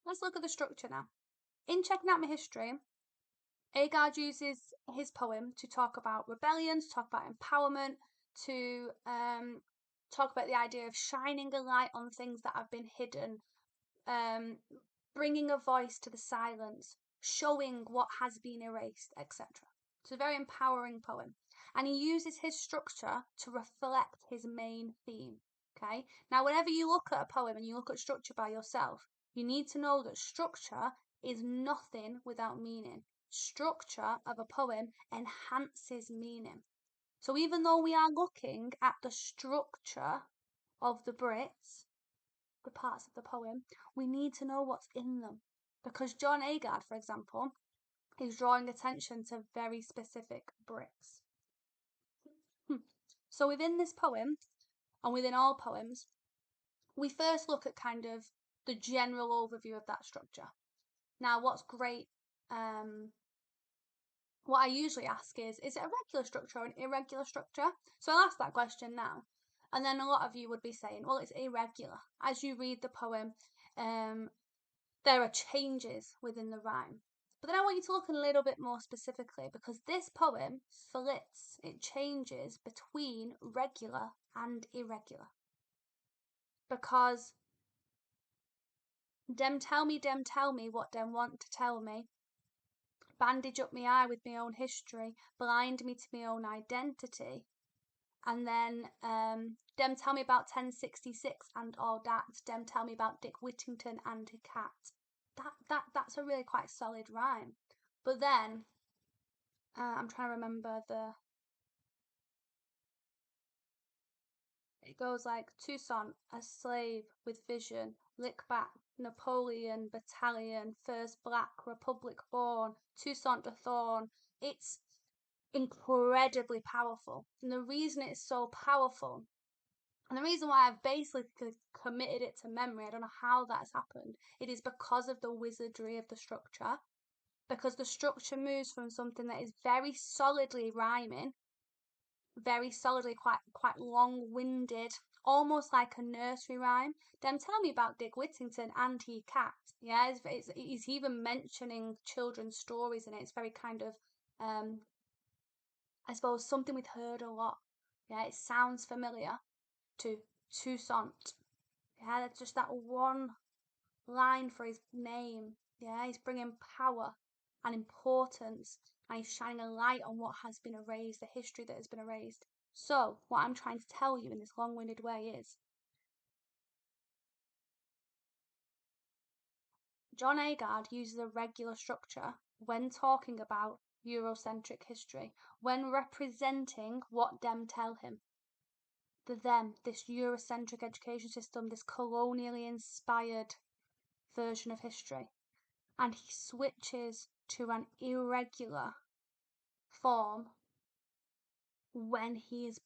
let's look at the structure now. In Checking Out My History, Agard uses his poem to talk about rebellion, to talk about empowerment, to talk about the idea of shining a light on things that have been hidden, bringing a voice to the silence, showing what has been erased, etc. It's a very empowering poem. And he uses his structure to reflect his main theme. Okay? Now, whenever you look at a poem and you look at structure by yourself, you need to know that structure is nothing without meaning. Structure of a poem enhances meaning. So even though we are looking at the structure of the Brits, the parts of the poem, we need to know what's in them. Because John Agard, for example, is drawing attention to very specific Brits. So within this poem, and within all poems, we first look at kind of the general overview of that structure. Now, what's great, what I usually ask is it a regular structure or an irregular structure? So I'll ask that question now. And then a lot of you would be saying, well, it's irregular. As you read the poem, there are changes within the rhyme. But then I want you to look a little bit more specifically, because this poem splits, it changes between regular and irregular. Because dem tell me what dem want to tell me. Bandage up me eye with my own history, blind me to my own identity. And then dem tell me about 1066 and all that. Dem tell me about Dick Whittington and a cat. That's a really quite solid rhyme. But then I'm trying to remember it goes like Toussaint, a slave with vision, lick back, Napoleon, battalion, first black republic born, Toussaint de Thorn. It's incredibly powerful. And the reason it's so powerful, and the reason why I've basically committed it to memory, I don't know how that's happened, it is because of the wizardry of the structure. Because the structure moves from something that is very solidly rhyming, very solidly, quite long-winded, almost like a nursery rhyme. Then tell me about Dick Whittington and he cat. Yeah, he's even mentioning children's stories in it. It's very kind of, I suppose, something we've heard a lot. Yeah, it sounds familiar to Toussaint. Yeah, that's just that one line for his name. Yeah, he's bringing power and importance, and he's shining a light on what has been erased, the history that has been erased. So, what I'm trying to tell you in this long-winded way is John Agard uses a regular structure when talking about Eurocentric history, when representing what them tell him. The them, this Eurocentric education system, this colonially inspired version of history. And he switches to an irregular form when he is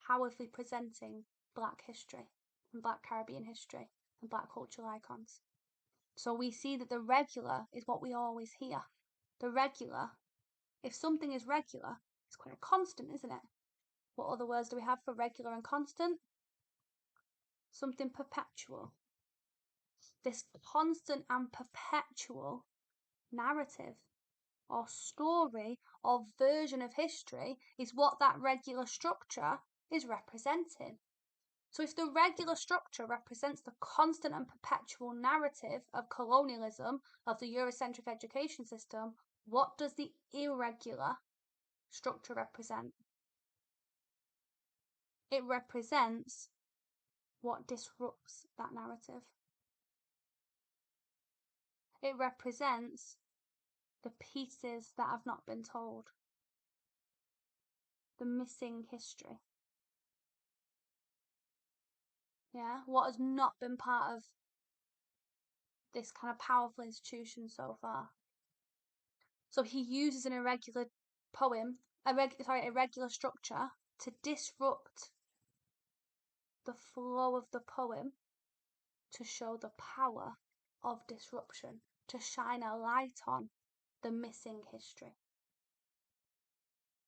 powerfully presenting Black history and Black Caribbean history and Black cultural icons. So we see that the regular is what we always hear. The regular, if something is regular, it's quite a constant, isn't it? What other words do we have for regular and constant? Something perpetual. This constant and perpetual narrative or story or version of history is what that regular structure is representing. So if the regular structure represents the constant and perpetual narrative of colonialism, of the Eurocentric education system, what does the irregular structure represent? It represents what disrupts that narrative. It represents the pieces that have not been told, the missing history. Yeah, what has not been part of this kind of powerful institution so far. So he uses an irregular poem, irregular structure to disrupt the flow of the poem, to show the power of disruption, to shine a light on the missing history.